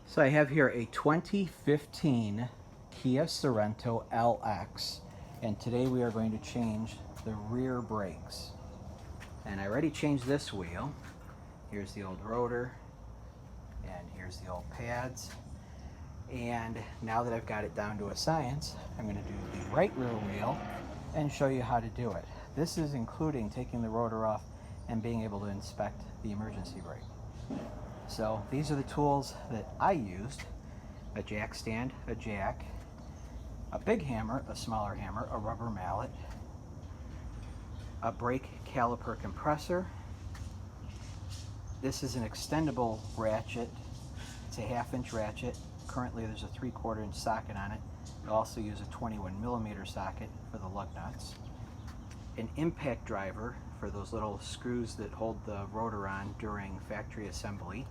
So I have here a 2015 Kia Sorento LX, and today we are going to change the rear brakes. And I already changed this wheel. Here's the old rotor, and here's the old pads. And now that I've got it down to a science, I'm going to do the right rear wheel and show you how to do it. This is including taking the rotor off and being able to inspect the emergency brake. So these are the tools that I used: a jack stand, a jack, a big hammer, a smaller hammer, a rubber mallet, a brake caliper compressor. This is an extendable ratchet. It's a 1/2-inch ratchet. Currently there's a 3/4 inch socket on it. I also use a 21mm socket for the lug nuts. An impact driver for those little screws that hold the rotor on during factory assembly.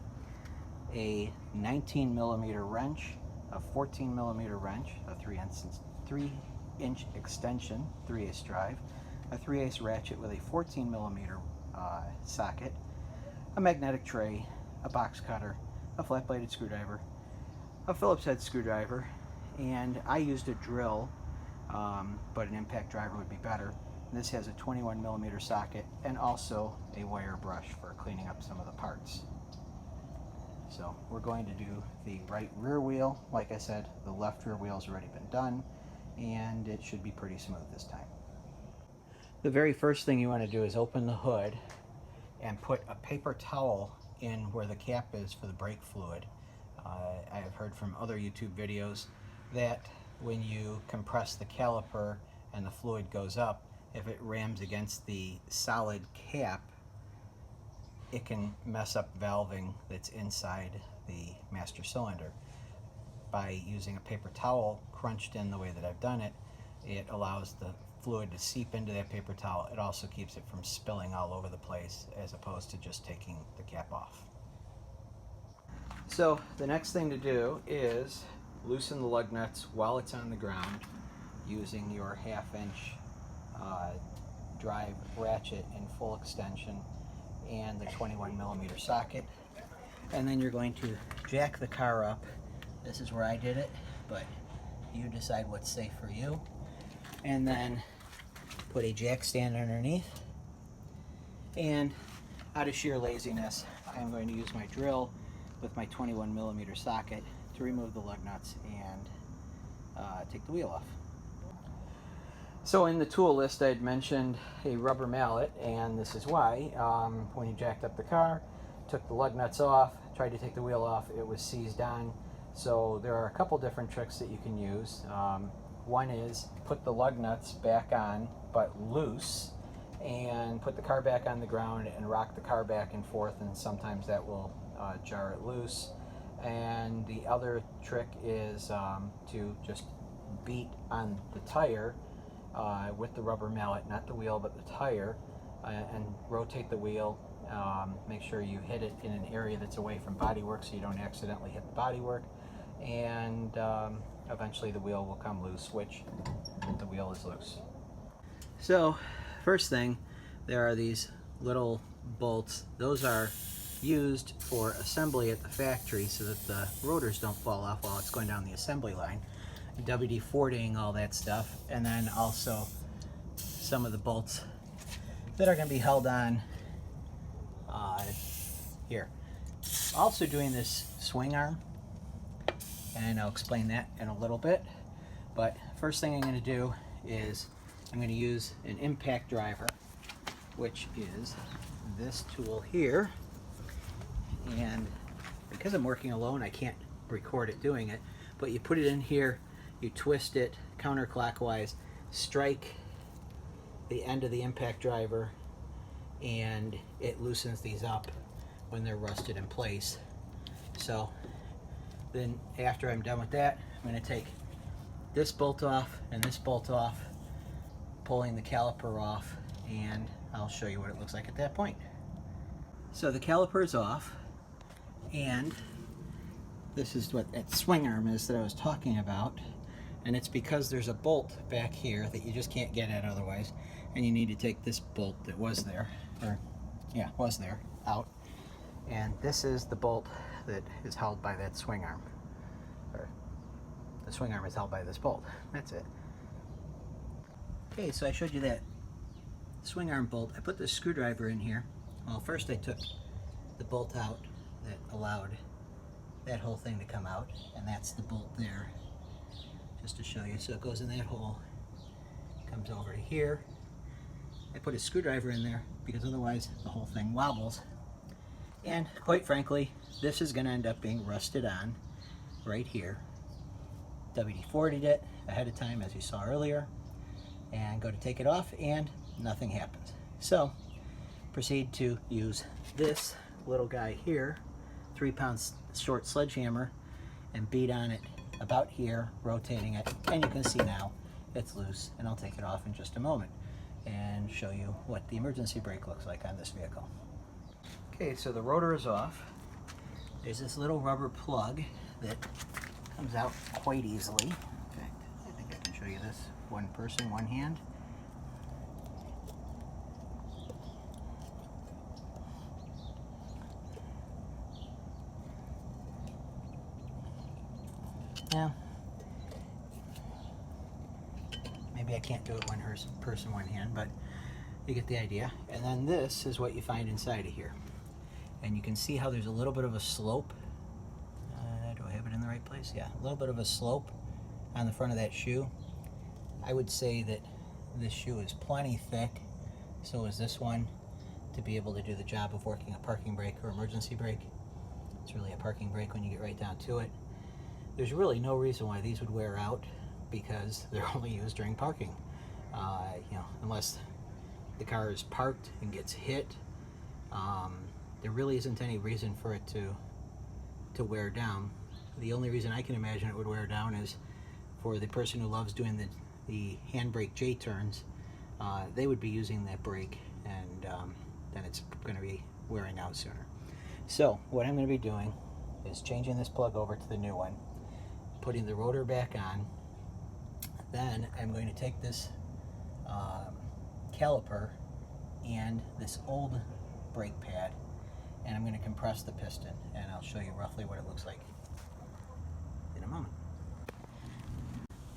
A 19mm wrench, a 14mm wrench, a 3-inch extension, 3/8 drive, a 3/8 ratchet with a 14mm socket, a magnetic tray, a box cutter, a flat-bladed screwdriver, a Phillips head screwdriver, and I used a drill, but an impact driver would be better. And this has a 21mm socket and also a wire brush for cleaning up some of the parts. So we're going to do the right rear wheel. Like I said, the left rear wheel's already been done, and it should be pretty smooth this time. The very first thing you want to do is open the hood and put a paper towel in where the cap is for the brake fluid. I have heard from other YouTube videos that when you compress the caliper and the fluid goes up, if it rams against the solid cap, it can mess up valving that's inside the master cylinder. By using a paper towel crunched in the way that I've done it, it allows the fluid to seep into that paper towel. It also keeps it from spilling all over the place, as opposed to just taking the cap off. So the next thing to do is loosen the lug nuts while it's on the ground using your 1/2-inch drive ratchet in full extension and the 21mm socket. And then you're going to jack the car up. This is where I did it, but you decide what's safe for you. And then put a jack stand underneath. And out of sheer laziness, I'm going to use my drill with my 21mm socket to remove the lug nuts and take the wheel off. So in the tool list I had mentioned a rubber mallet, and this is why. When you jacked up the car, took the lug nuts off, tried to take the wheel off, it was seized on. So there are a couple different tricks that you can use. One is put the lug nuts back on but loose, and put the car back on the ground and rock the car back and forth, and sometimes that will jar it loose. And the other trick is to just beat on the tire with the rubber mallet, not the wheel but the tire, and rotate the wheel. Make sure you hit it in an area that's away from bodywork so you don't accidentally hit the bodywork, and eventually the wheel will come loose, which the wheel is loose. So first thing, there are these little bolts. Those are used for assembly at the factory so that the rotors don't fall off while it's going down the assembly line. WD-40ing all that stuff, and then also some of the bolts that are going to be held on here. Also doing this swing arm, and I'll explain that in a little bit. But first thing I'm going to do is I'm going to use an impact driver, which is this tool here. And because I'm working alone, I can't record it doing it, but you put it in here, you twist it counterclockwise, strike the end of the impact driver, and it loosens these up when they're rusted in place. So then after I'm done with that, I'm going to take this bolt off and this bolt off, pulling the caliper off, and I'll show you what it looks like at that point. So the caliper is off, and this is what that swing arm is that I was talking about, and it's because there's a bolt back here that you just can't get at otherwise, and you need to take this bolt that was there, or yeah, was there, out, and this is the bolt that is held by that swing arm. Or the swing arm is held by this bolt. That's it. Okay, so I showed you that swing arm bolt. I put the screwdriver in here. Well, first I took the bolt out that allowed that whole thing to come out, and that's the bolt there, just to show you. So it goes in that hole, comes over to here. I put a screwdriver in there because otherwise the whole thing wobbles. And quite frankly, this is going to end up being rusted on right here. WD-40'd it ahead of time, as you saw earlier, and go to take it off and nothing happens. So proceed to use this little guy here, 3-pound short sledgehammer, and beat on it about here, rotating it, and you can see now it's loose, and I'll take it off in just a moment and show you what the emergency brake looks like on this vehicle. Okay, so the rotor is off. There's this little rubber plug that comes out quite easily. In fact, I think I can show you this. One person, one hand. Now, maybe I can't do it one person, one hand, but you get the idea. And then this is what you find inside of here. And you can see how there's a little bit of a slope. Do I have it in the right place? Yeah, a little bit of a slope on the front of that shoe. I would say that this shoe is plenty thick, so is this one, to be able to do the job of working a parking brake or emergency brake. It's really a parking brake when you get right down to it. There's really no reason why these would wear out, because they're only used during parking. Unless the car is parked and gets hit, there really isn't any reason for it to wear down. The only reason I can imagine it would wear down is for the person who loves doing the handbrake J-turns. They would be using that brake, and then it's going to be wearing out sooner. So what I'm going to be doing is changing this plug over to the new one, putting the rotor back on. Then I'm going to take this caliper and this old brake pad, and I'm going to compress the piston, and I'll show you roughly what it looks like in a moment.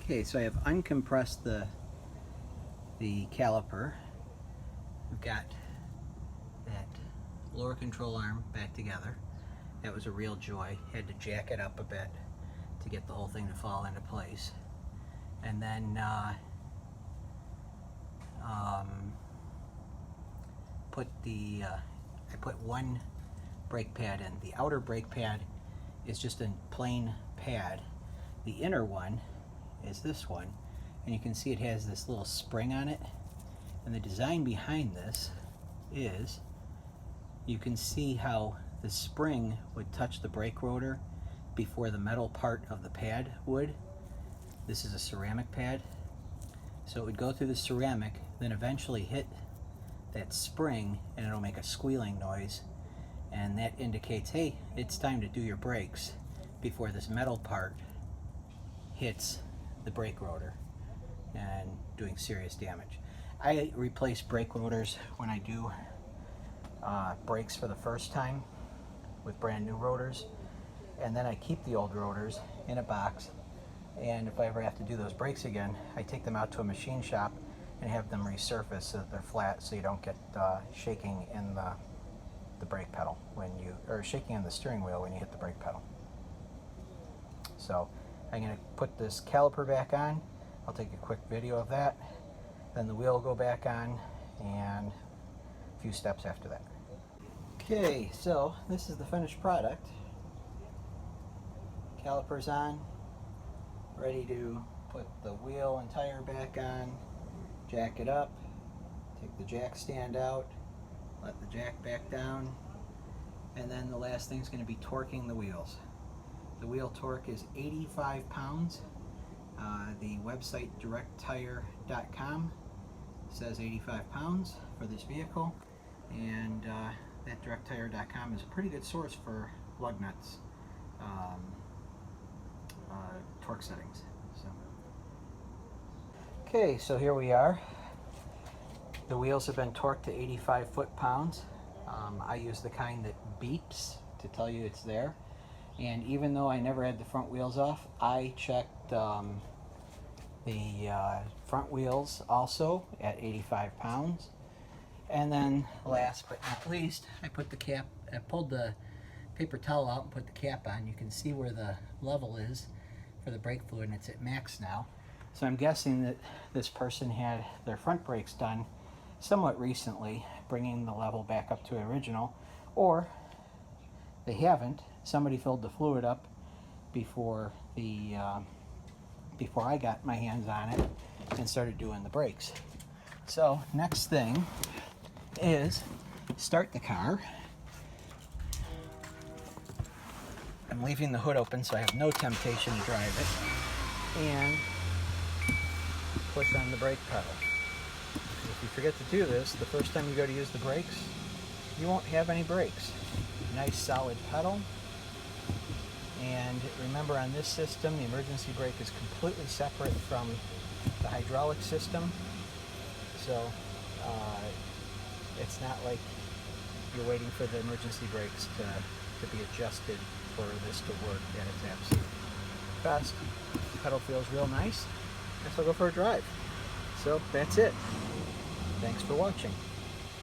Okay, so I have uncompressed the caliper. We've got that lower control arm back together. That was a real joy. Had to jack it up a bit to get the whole thing to fall into place. And then I put one brake pad in. The outer brake pad is just a plain pad. The inner one is this one, and you can see it has this little spring on it. And the design behind this is, you can see how the spring would touch the brake rotor before the metal part of the pad would. This is a ceramic pad, so it would go through the ceramic, then eventually hit that spring, and it'll make a squealing noise, and that indicates, hey, it's time to do your brakes before this metal part hits the brake rotor and doing serious damage. I replace brake rotors when I do brakes for the first time with brand new rotors, and then I keep the old rotors in a box, and if I ever have to do those brakes again, I take them out to a machine shop and have them resurfaced so that they're flat, so you don't get shaking in the brake pedal or shaking in the steering wheel when you hit the brake pedal. So I'm going to put this caliper back on. I'll take a quick video of that. Then the wheel will go back on, and a few steps after that. Okay, so this is the finished product. Caliper's on, ready to put the wheel and tire back on, jack it up, take the jack stand out, let the jack back down, and then the last thing is going to be torquing the wheels. The wheel torque is 85 pounds. The website directtire.com says 85 pounds for this vehicle, and that directtire.com is a pretty good source for lug nuts torque settings. Okay, so here we are. The wheels have been torqued to 85 foot-pounds. I use the kind that beeps to tell you it's there. And even though I never had the front wheels off, I checked the front wheels also at 85 pounds. And then last but not least, I pulled the paper towel out and put the cap on. You can see where the level is for the brake fluid, and it's at max now. So I'm guessing that this person had their front brakes done somewhat recently, bringing the level back up to original, or they haven't. Somebody filled the fluid up before I got my hands on it and started doing the brakes. So next thing is start the car. I'm leaving the hood open so I have no temptation to drive it, and push on the brake pedal. If you forget to do this, the first time you go to use the brakes, you won't have any brakes. Nice solid pedal. And remember, on this system, the emergency brake is completely separate from the hydraulic system. So it's not like you're waiting for the emergency brakes to be adjusted for this to work at its absolute best. The pedal feels real nice. Guess I'll go for a drive. So that's it. Thanks for watching.